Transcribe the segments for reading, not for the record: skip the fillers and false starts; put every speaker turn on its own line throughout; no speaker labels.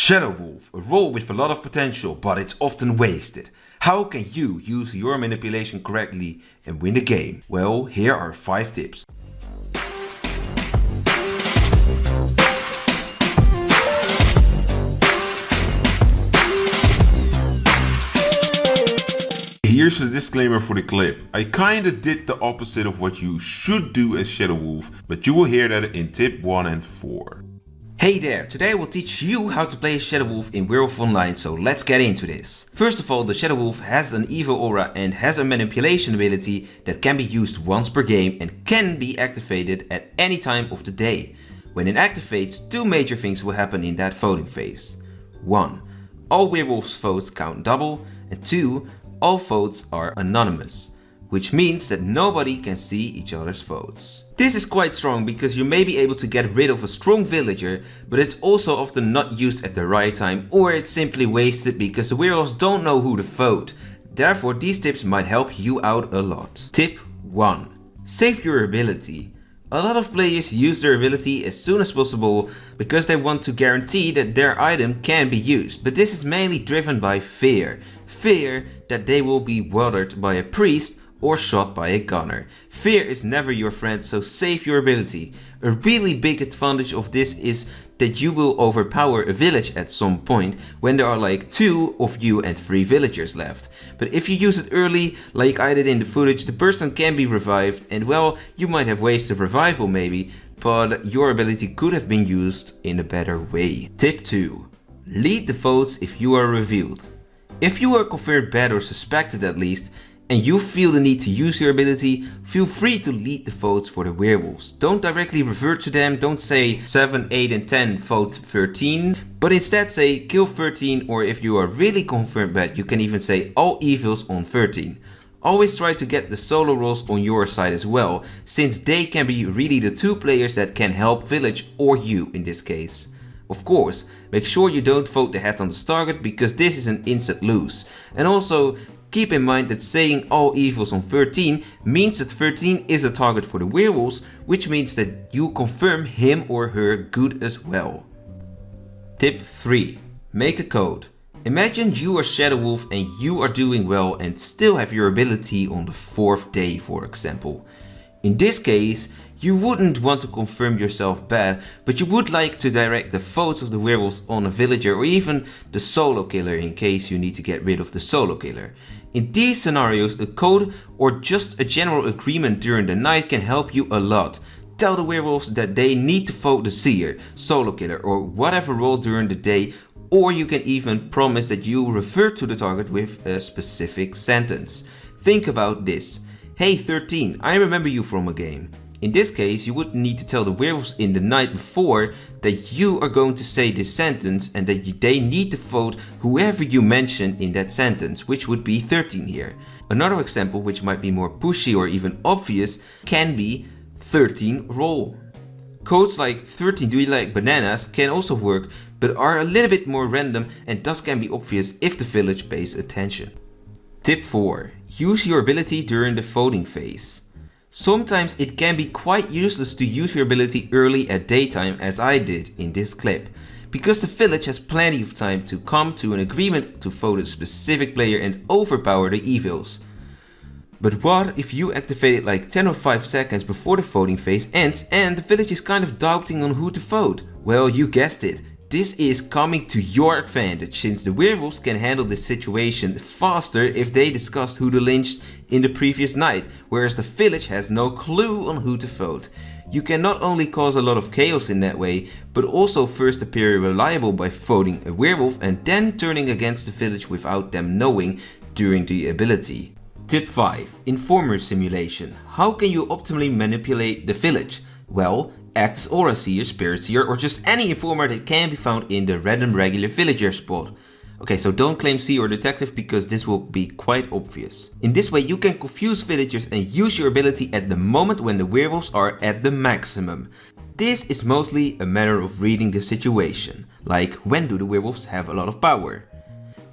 Shadow Wolf, a role with a lot of potential, but it's often wasted. How can you use your manipulation correctly and win the game? Well, here are 5 tips. Here's the disclaimer for the clip. I kinda did the opposite of what you should do as Shadow Wolf, but you will hear that in tip 1 and 4. Hey there, today I will teach you how to play Shadow Wolf in Werewolf Online, so let's get into this. First of all, the Shadow Wolf has an evil aura and has a manipulation ability that can be used once per game and can be activated at any time of the day. When it activates, 2 major things will happen in that voting phase. 1. All werewolves votes count double, and 2. All votes are anonymous, which means that nobody can see each other's votes. This is quite strong because you may be able to get rid of a strong villager, but it's also often not used at the right time, or it's simply wasted because the werewolves don't know who to vote. Therefore, these tips might help you out a lot. Tip 1. Save your ability. A lot of players use their ability as soon as possible because they want to guarantee that their item can be used, but this is mainly driven by fear. Fear that they will be watered by a priest or shot by a gunner. Fear is never your friend, so save your ability. A really big advantage of this is that you will overpower a village at some point when there are like 2 of you and 3 villagers left. But if you use it early, like I did in the footage, the person can be revived, and well, you might have wasted revival maybe, but your ability could have been used in a better way. Tip 2. Lead the votes if you are revealed. If you are confirmed bad or suspected at least, and you feel the need to use your ability, feel free to lead the votes for the werewolves. Don't directly revert to them, don't say 7, 8 and 10 vote 13, but instead say kill 13, or if you are really confirmed bad, you can even say all evils on 13. Always try to get the solo roles on your side as well, since they can be really the 2 players that can help village or you in this case. Of course, make sure you don't vote the head on the target because this is an instant lose. And also, keep in mind that saying all evils on 13 means that 13 is a target for the werewolves, which means that you confirm him or her good as well. Tip 3. Make a code. Imagine you are Shadow Wolf and you are doing well and still have your ability on the 4th day, for example. In this case, you wouldn't want to confirm yourself bad, but you would like to direct the votes of the werewolves on a villager or even the solo killer in case you need to get rid of the solo killer. In these scenarios, a code or just a general agreement during the night can help you a lot. Tell the werewolves that they need to vote the seer, solo killer or whatever role during the day, or you can even promise that you revert to the target with a specific sentence. Think about this. Hey 13, I remember you from a game. In this case, you would need to tell the werewolves in the night before that you are going to say this sentence and that they need to vote whoever you mention in that sentence, which would be 13 here. Another example, which might be more pushy or even obvious, can be 13 roll. Codes like 13 do you like bananas can also work, but are a little bit more random and thus can be obvious if the village pays attention. Tip 4. Use your ability during the voting phase. Sometimes it can be quite useless to use your ability early at daytime as I did in this clip, because the village has plenty of time to come to an agreement to vote a specific player and overpower the evils. But what if you activate it like 10 or 5 seconds before the voting phase ends and the village is kind of doubting on who to vote? Well, you guessed it. This is coming to your advantage since the werewolves can handle this situation faster if they discussed who to lynch in the previous night, whereas the village has no clue on who to vote. You can not only cause a lot of chaos in that way, but also first appear reliable by voting a werewolf and then turning against the village without them knowing during the ability. Tip 5. Informer simulation. How can you optimally manipulate the village? Well, act as aura seer, spirit seer, or just any informer that can be found in the random regular villager spot. Okay, so don't claim seer or detective because this will be quite obvious. In this way you can confuse villagers and use your ability at the moment when the werewolves are at the maximum. This is mostly a matter of reading the situation, like when do the werewolves have a lot of power.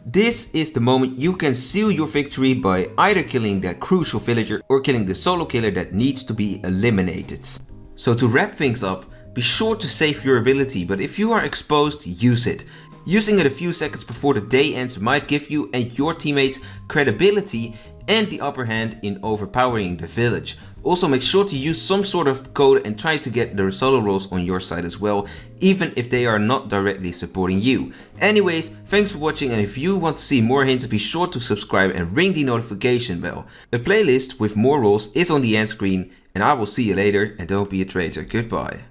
This is the moment you can seal your victory by either killing that crucial villager or killing the solo killer that needs to be eliminated. So to wrap things up, be sure to save your ability, but if you are exposed, use it.
Using it a few seconds before the day ends might give you and your teammates credibility and the upper hand in overpowering the village. Also make sure to use some sort of code and try to get the solo roles on your side as well, even if they are not directly supporting you. Anyways, thanks for watching, and if you want to see more hints, be sure to subscribe and ring the notification bell. A playlist with more roles is on the end screen, and I will see you later, and don't be a traitor. Goodbye.